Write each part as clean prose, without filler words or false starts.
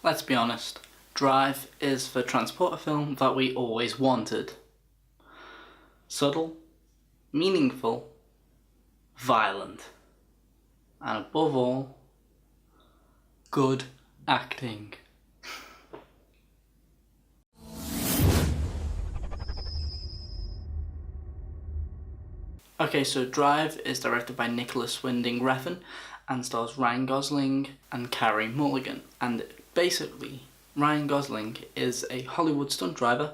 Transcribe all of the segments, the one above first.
Let's be honest, Drive is the transporter film that we always wanted. Subtle, meaningful, violent, and above all, good acting. Okay, so Drive is directed by Nicholas Winding Refn and stars Ryan Gosling and Carey Mulligan. And basically, Ryan Gosling is a Hollywood stunt driver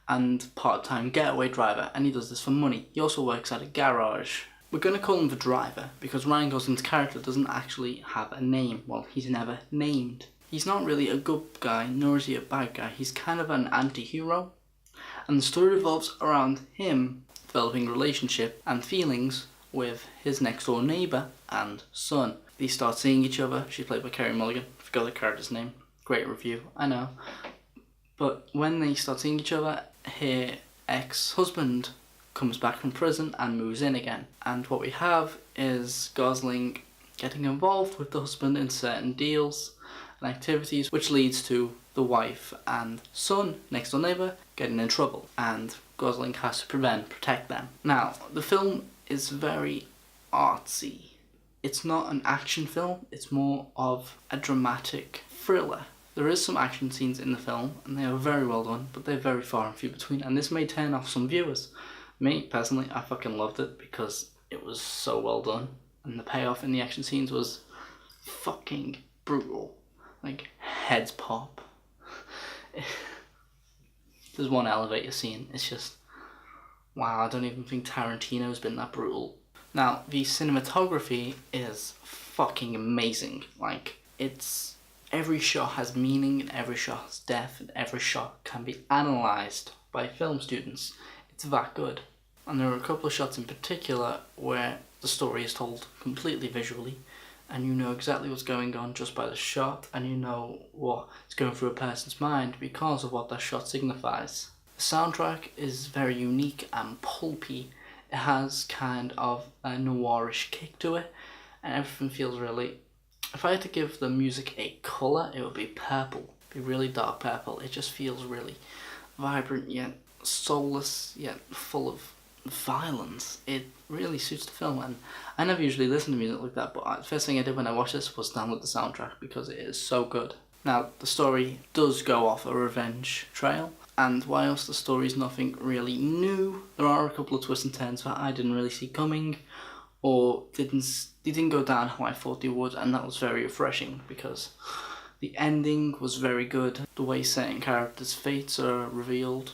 and part-time getaway driver, and he does this for money. He also works at a garage. We're going to call him the driver because Ryan Gosling's character doesn't actually have a name. Well, he's never named. He's not really a good guy, nor is he a bad guy. He's kind of an anti-hero, and the story revolves around him developing relationship and feelings with his next door neighbour and son. They start seeing each other. She's played by Carey Mulligan. I forgot the character's name. Great review, I know. But when they start seeing each other, her ex-husband comes back from prison and moves in again. And what we have is Gosling getting involved with the husband in certain deals and activities, which leads to the wife and son, next door neighbour, getting in trouble. And Gosling has to protect them. Now, the film is very artsy. It's not an action film, it's more of a dramatic thriller. There is some action scenes in the film, and they are very well done, but they're very far and few between, and this may turn off some viewers. Me, personally, I fucking loved it because it was so well done, and the payoff in the action scenes was fucking brutal. Like, heads pop. There's one elevator scene, it's just, wow, I don't even think Tarantino's been that brutal. Now, the cinematography is fucking amazing. Like, every shot has meaning, and every shot has depth, and every shot can be analysed by film students. It's that good. And there are a couple of shots in particular where the story is told completely visually, and you know exactly what's going on just by the shot, and you know what's going through a person's mind because of what that shot signifies. The soundtrack is very unique and pulpy. It has kind of a noirish kick to it, and everything feels really... If I had to give the music a colour, it would be purple. It'd be really dark purple. It just feels really vibrant, yet soulless, yet full of violence. It really suits the film, and I never usually listen to music like that, but the first thing I did when I watched this was download the soundtrack because it is so good. Now, the story does go off a revenge trail, and whilst the story is nothing really new, there are a couple of twists and turns that I didn't really see coming, or they didn't go down how I thought they would, and that was very refreshing because the ending was very good. The way certain characters' fates are revealed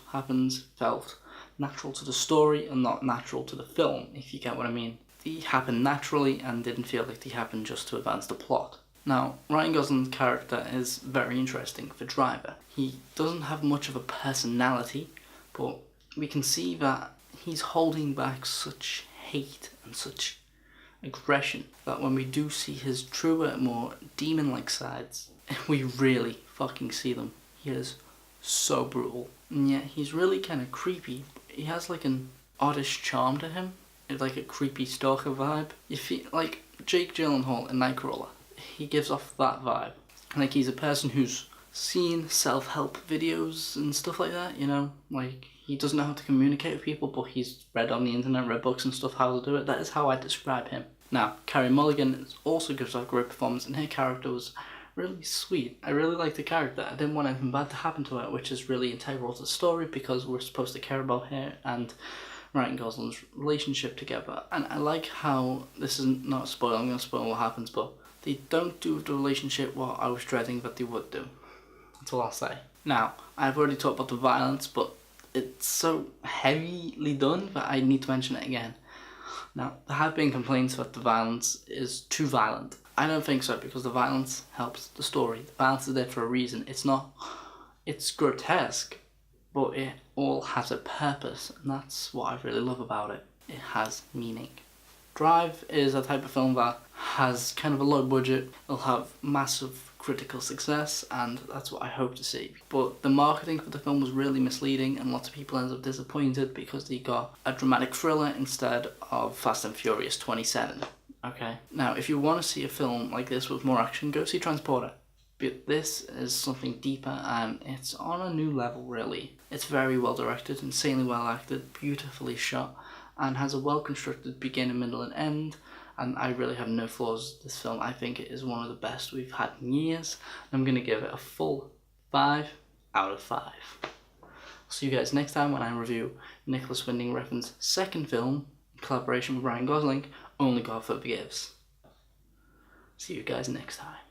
felt natural to the story and not natural to the film, if you get what I mean. They happened naturally and didn't feel like they happened just to advance the plot. Now, Ryan Gosling's character is very interesting for Driver. He doesn't have much of a personality, but we can see that he's holding back such hate and such aggression that when we do see his truer, more demon-like sides, we really fucking see them. He is so brutal, and yet he's really kind of creepy. He has like an oddish charm to him. It's like a creepy stalker vibe. You feel like Jake Gyllenhaal in Nightcrawler. He gives off that vibe. Like, he's a person who's seen self-help videos and stuff like that, you know? Like, he doesn't know how to communicate with people, but he's read on the internet, read books and stuff how to do it. That is how I describe him. Now, Carey Mulligan also gives out a great performance, and her character was really sweet. I really liked the character. I didn't want anything bad to happen to her, which is really integral to the story because we're supposed to care about her and Ryan Gosling's relationship together. And I like how, this is not a spoiler, I'm going to spoil what happens, but they don't do the relationship what I was dreading that they would do. That's all I'll say. Now, I've already talked about the violence, but it's so heavily done that I need to mention it again. Now, there have been complaints that the violence is too violent. I don't think so, because the violence helps the story. The violence is there for a reason. It's grotesque, but it all has a purpose, and that's what I really love about it. It has meaning. Drive is a type of film that has kind of a low budget. It'll have massive critical success, and that's what I hope to see. But the marketing for the film was really misleading, and lots of people ended up disappointed because they got a dramatic thriller instead of Fast and Furious 27. Okay? Now, if you want to see a film like this with more action, go see Transporter, But this is something deeper, and it's on a new level, really. It's very well directed, insanely well acted, beautifully shot, and has a well constructed beginning, middle, and end. And I really have no flaws with this film. I think it is one of the best we've had in years. I'm going to give it a full 5 out of 5. See you guys next time when I review Nicholas Winding Refn's second film in collaboration with Ryan Gosling, Only God Forgives. See you guys next time.